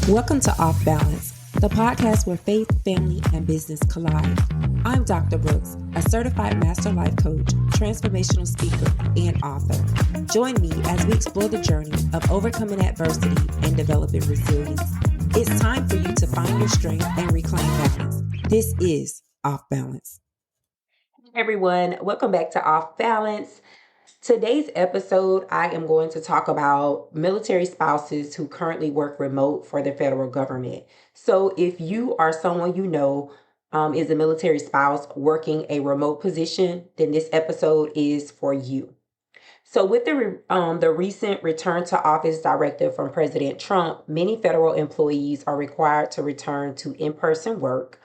Welcome to Off Balance, the podcast where faith, family, and business collide. I'm Dr. Brooks, a certified master life coach, transformational speaker, and author. Join me as we explore the journey of overcoming adversity and developing resilience. It's time for you to find your strength and reclaim balance. This is Off Balance. Hey everyone, welcome back to Off Balance. Today's episode, I am going to talk about military spouses who currently work remote for the federal government. So if you are someone you know is a military spouse working a remote position, then this episode is for you. So with the recent return to office directive from President Trump, many federal employees are required to return to in-person work.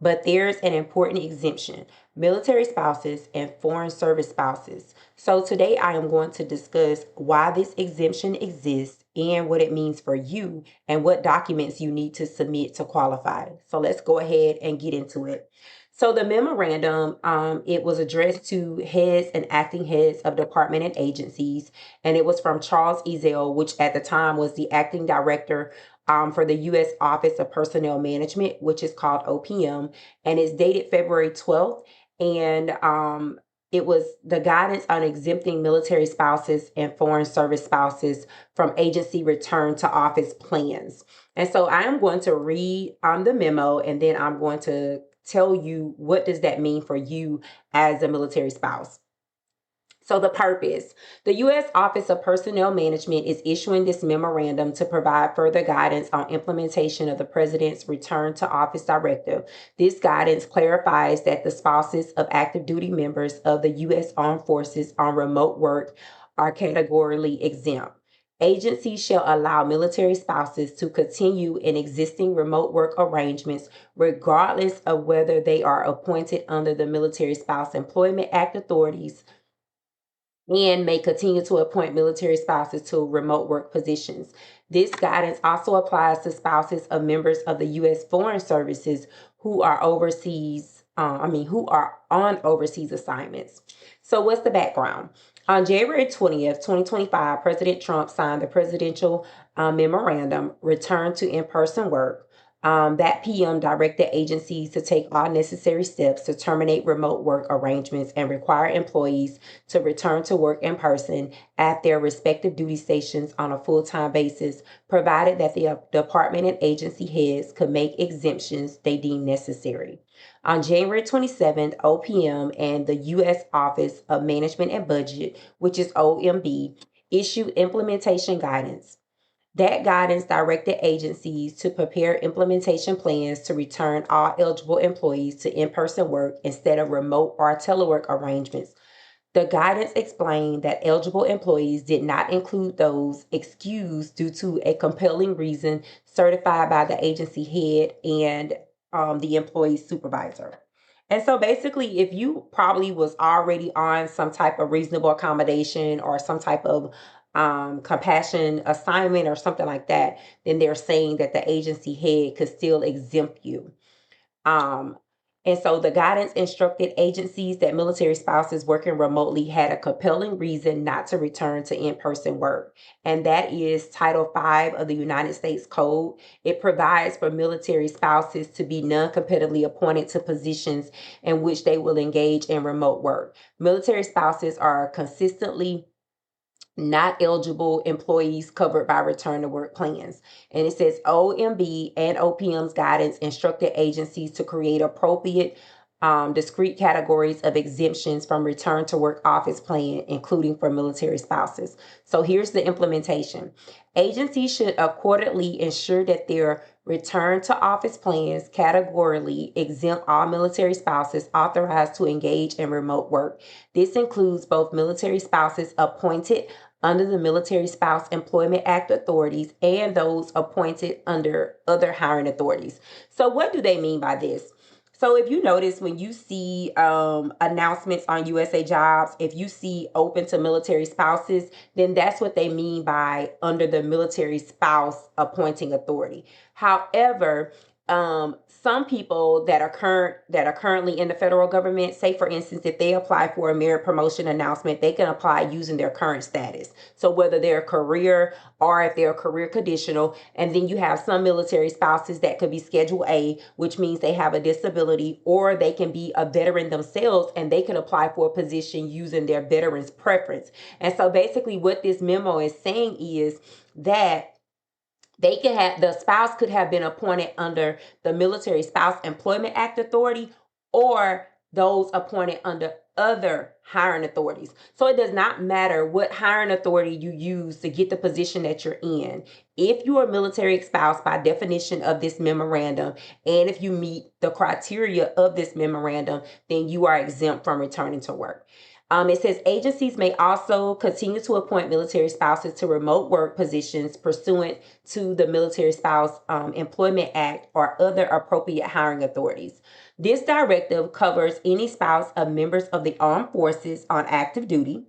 But there's an important exemption: military spouses and foreign service spouses. So today I am going to discuss why this exemption exists and what it means for you and what documents you need to submit to qualify. So let's go ahead and get into it. So the memorandum, it was addressed to heads and acting heads of department and agencies, and it was from Charles Ezell, which at the time was the acting director for the U.S. Office of Personnel Management, which is called OPM, and it's dated February 12th. And it was the guidance on exempting military spouses and foreign service spouses from agency return to office plans. And so I am going to read the memo, and then I'm going to tell you what does that mean for you as a military spouse. So the purpose: the U.S. Office of Personnel Management is issuing this memorandum to provide further guidance on implementation of the President's Return to Office Directive. This guidance clarifies that the spouses of active duty members of the U.S. Armed Forces on remote work are categorically exempt. Agencies shall allow military spouses to continue in existing remote work arrangements regardless of whether they are appointed under the Military Spouse Employment Act authorities, and may continue to appoint military spouses to remote work positions. This guidance also applies to spouses of members of the U.S. Foreign Services who are who are on overseas assignments. So what's the background? On January 20th, 2025, President Trump signed the presidential memorandum, Return to In-Person Work. That PM directed agencies to take all necessary steps to terminate remote work arrangements and require employees to return to work in person at their respective duty stations on a full-time basis, provided that the department and agency heads could make exemptions they deem necessary. On January 27th, OPM and the U.S. Office of Management and Budget, which is OMB, issued implementation guidance. That guidance directed agencies to prepare implementation plans to return all eligible employees to in-person work instead of remote or telework arrangements. The guidance explained that eligible employees did not include those excused due to a compelling reason certified by the agency head and the employee's supervisor. And so basically, if you probably was already on some type of reasonable accommodation or some type of compassion assignment or something like that, then they're saying that the agency head could still exempt you. And so the guidance instructed agencies that military spouses working remotely had a compelling reason not to return to in-person work. And that is Title V of the United States Code. It provides for military spouses to be non-competitively appointed to positions in which they will engage in remote work. Military spouses are consistently not eligible employees covered by return to work plans. And it says OMB and OPM's guidance instructed agencies to create appropriate discrete categories of exemptions from return to work office plan, including for military spouses. So here's the implementation. Agencies should accordingly ensure that their return to office plans categorically exempt all military spouses authorized to engage in remote work. This includes both military spouses appointed under the Military Spouse Employment Act authorities and those appointed under other hiring authorities. So what do they mean by this? So if you notice, when you see announcements on USA Jobs, if you see open to military spouses, then that's what they mean by under the military spouse appointing authority. However, some people that are currently in the federal government, say for instance, if they apply for a merit promotion announcement, they can apply using their current status. So whether they're a career or if they're a career conditional, and then you have some military spouses that could be Schedule A, which means they have a disability, or they can be a veteran themselves and they can apply for a position using their veteran's preference. And so basically what this memo is saying is that the spouse could have been appointed under the Military Spouse Employment Act authority or those appointed under other hiring authorities. So it does not matter what hiring authority you use to get the position that you're in. If you are a military spouse by definition of this memorandum, and if you meet the criteria of this memorandum, then you are exempt from returning to work. It says agencies may also continue to appoint military spouses to remote work positions pursuant to the Military Spouse Employment Act or other appropriate hiring authorities. This directive covers any spouse of members of the armed forces on active duty,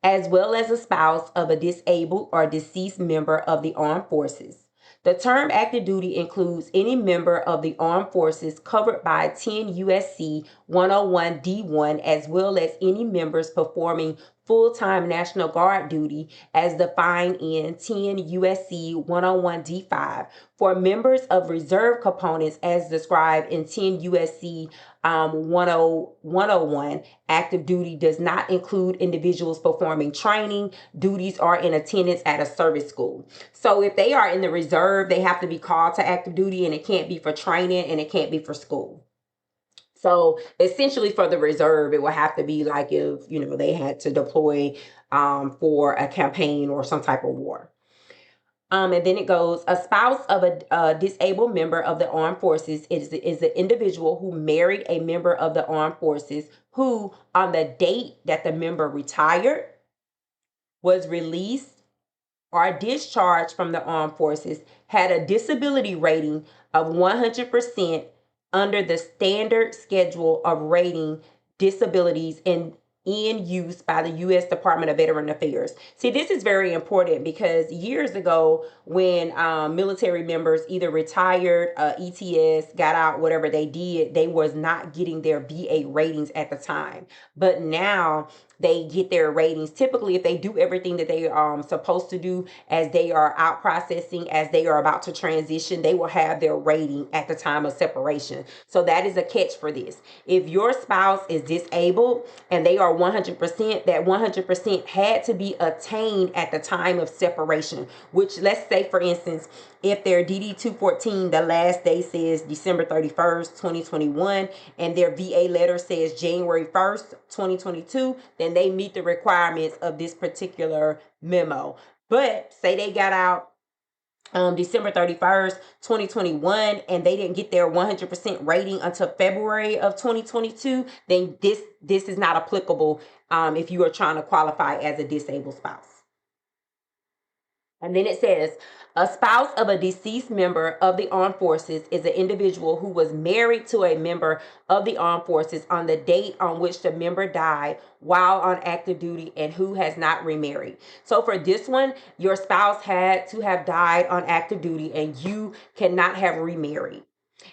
as well as a spouse of a disabled or deceased member of the armed forces. The term active duty includes any member of the armed forces covered by 10 USC 101 D1, as well as any members performing full-time National Guard duty as defined in 10 USC 101 D5. For members of reserve components as described in 10 USC 101, active duty does not include individuals performing training, duties, or in attendance at a service school. So if they are in the reserve, they have to be called to active duty, and it can't be for training and it can't be for school. So essentially for the reserve, it will have to be like if, they had to deploy for a campaign or some type of war. And then it goes, a spouse of a disabled member of the armed forces is an individual who married a member of the armed forces who, on the date that the member retired, was released, or discharged from the armed forces, had a disability rating of 100% under the standard schedule of rating disabilities in use by the U.S. Department of Veteran Affairs. See, this is very important because years ago, when military members either retired, ETS, got out, whatever they did, they was not getting their VA ratings at the time. But now they get their ratings. Typically, if they do everything that they are supposed to do as they are out processing, as they are about to transition, they will have their rating at the time of separation. So that is a catch for this. If your spouse is disabled and they are 100%, that 100% had to be attained at the time of separation, which, let's say, for instance, if their DD 214, the last day says December 31st, 2021, and their VA letter says January 1st, 2022, then they meet the requirements of this particular memo. But say they got out December 31st, 2021, and they didn't get their 100% rating until February of 2022, then this is not applicable if you are trying to qualify as a disabled spouse. And then it says, a spouse of a deceased member of the armed forces is an individual who was married to a member of the armed forces on the date on which the member died while on active duty and who has not remarried. So for this one, your spouse had to have died on active duty and you cannot have remarried.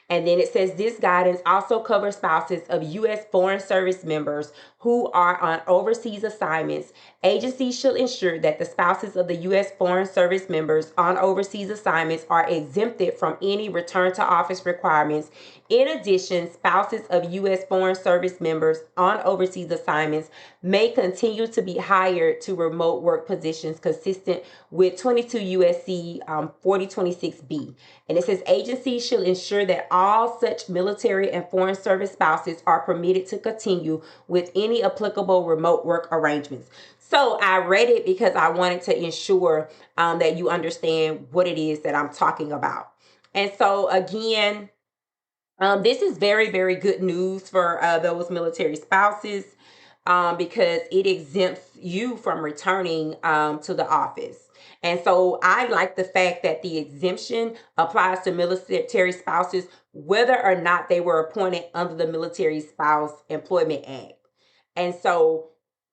And then it says this guidance also covers spouses of U.S. Foreign Service members who are on overseas assignments. Agencies should ensure that the spouses of the U.S. Foreign Service members on overseas assignments are exempted from any return to office requirements. In addition, spouses of U.S. Foreign Service members on overseas assignments may continue to be hired to remote work positions consistent with 22 U.S.C. 4026B. And it says agencies should ensure that all such military and foreign service spouses are permitted to continue with any applicable remote work arrangements. So I read it because I wanted to ensure that you understand what it is that I'm talking about. And so again, this is very, very good news for those military spouses because it exempts you from returning to the office. And so I like the fact that the exemption applies to military spouses, whether or not they were appointed under the Military Spouse Employment Act. And so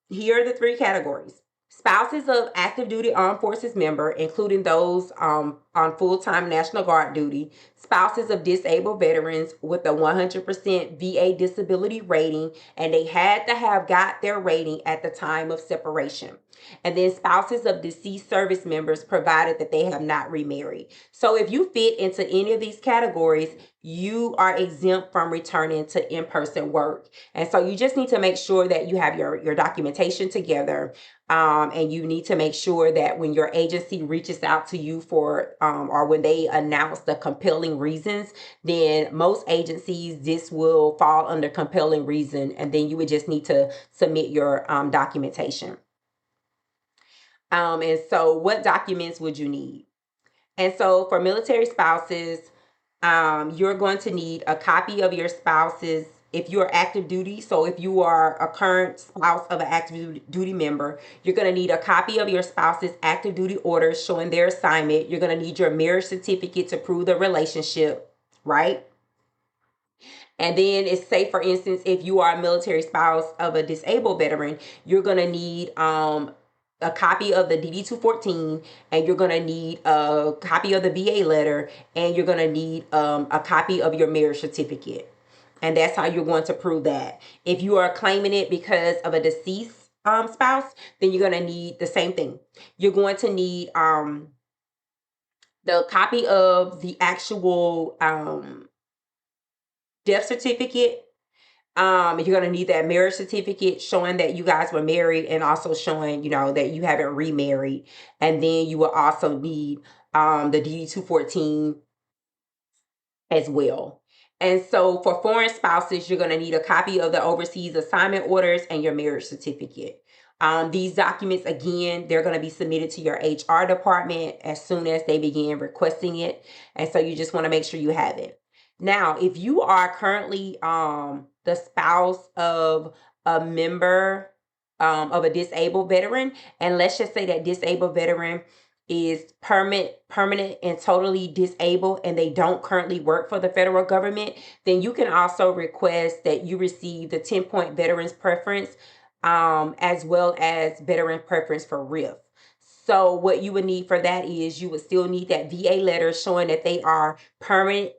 here are the three categories: Spouses of active duty armed forces member, including those on full-time National Guard duty, spouses of disabled veterans with a 100% VA disability rating, and they had to have got their rating at the time of separation. And then spouses of deceased service members, provided that they have not remarried. So if you fit into any of these categories, you are exempt from returning to in-person work. And so you just need to make sure that you have your documentation together. And you need to make sure that when your agency reaches out to you for, or when they announce the compelling reasons, then most agencies, this will fall under compelling reason. And then you would just need to submit your documentation. And so what documents would you need? And so for military spouses, you're going to need a copy of your spouse's, if you're active duty. So if you are a current spouse of an active duty member, you're going to need a copy of your spouse's active duty orders showing their assignment. You're going to need your marriage certificate to prove the relationship, right? And then it's say, for instance, if you are a military spouse of a disabled veteran, you're going to need a copy of the DD-214, and you're going to need a copy of the VA letter, and you're going to need a copy of your marriage certificate. And that's how you're going to prove that. If you are claiming it because of a deceased spouse, then you're going to need the same thing. You're going to need the copy of the actual death certificate. You're going to need that marriage certificate showing that you guys were married, and also showing, that you haven't remarried. And then you will also need the DD-214 as well. And so for foreign spouses, you're going to need a copy of the overseas assignment orders and your marriage certificate. These documents, again, they're going to be submitted to your HR department as soon as they begin requesting it. And so you just want to make sure you have it. Now, if you are currently the spouse of a member of a disabled veteran, and let's just say that disabled veteran is permanent and totally disabled, and they don't currently work for the federal government, then you can also request that you receive the 10-point veterans preference, as well as veteran preference for RIF. So what you would need for that is you would still need that VA letter showing that they are permanent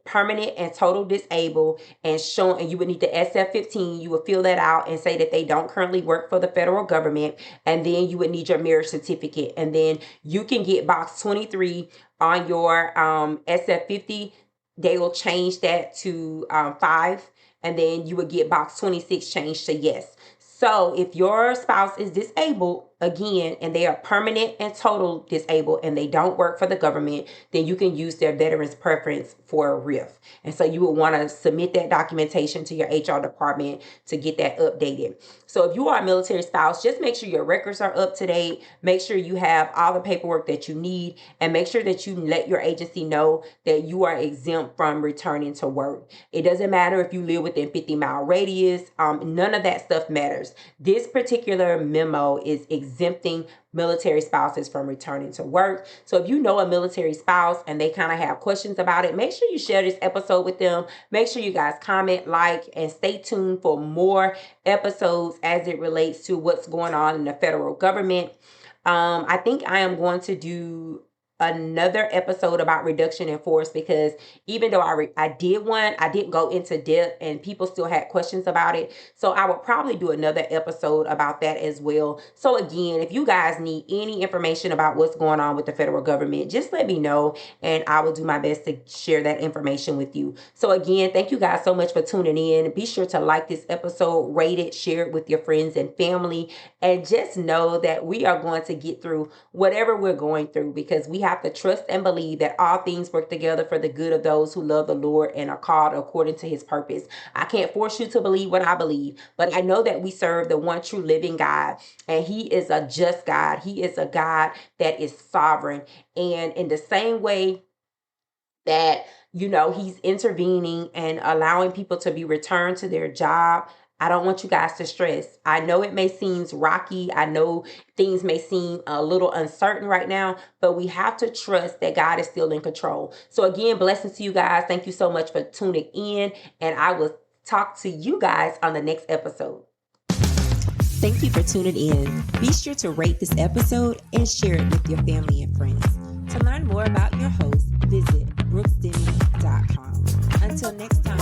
and total disabled, and you would need the SF-15. You would fill that out and say that they don't currently work for the federal government. And then you would need your marriage certificate. And then you can get box 23 on your SF-50. They will change that to 5. And then you would get box 26 changed to yes. So if your spouse is disabled, again, and they are permanent and total disabled, and they don't work for the government, then you can use their veterans preference for a RIF. And so you would want to submit that documentation to your HR department to get that updated. So if you are a military spouse, just make sure your records are up to date. Make sure you have all the paperwork that you need, and make sure that you let your agency know that you are exempt from returning to work. It doesn't matter if you live within 50-mile radius. None of that stuff matters. This particular memo is exempting military spouses from returning to work. So if you know a military spouse and they kind of have questions about it, make sure you share this episode with them. Make sure you guys comment, like, and stay tuned for more episodes as it relates to what's going on in the federal government. I think I am going to do another episode about reduction in force, because even though I did one, I didn't go into depth, and people still had questions about it. So I would probably do another episode about that as well. So again, if you guys need any information about what's going on with the federal government, just let me know, and I will do my best to share that information with you. So again, thank you guys so much for tuning in. Be sure to like this episode, rate it, share it with your friends and family, and just know that we are going to get through whatever we're going through, because we have to trust and believe that all things work together for the good of those who love the Lord and are called according to his purpose. I can't force you to believe what I believe, but I know that we serve the one true living God, and he is a just God. He is a God that is sovereign. And in the same way that, he's intervening and allowing people to be returned to their job, I don't want you guys to stress. I know it may seem rocky. I know things may seem a little uncertain right now, but we have to trust that God is still in control. So again, blessings to you guys. Thank you so much for tuning in, and I will talk to you guys on the next episode. Thank you for tuning in. Be sure to rate this episode and share it with your family and friends. To learn more about your host, visit brooksdemming.com. Until next time.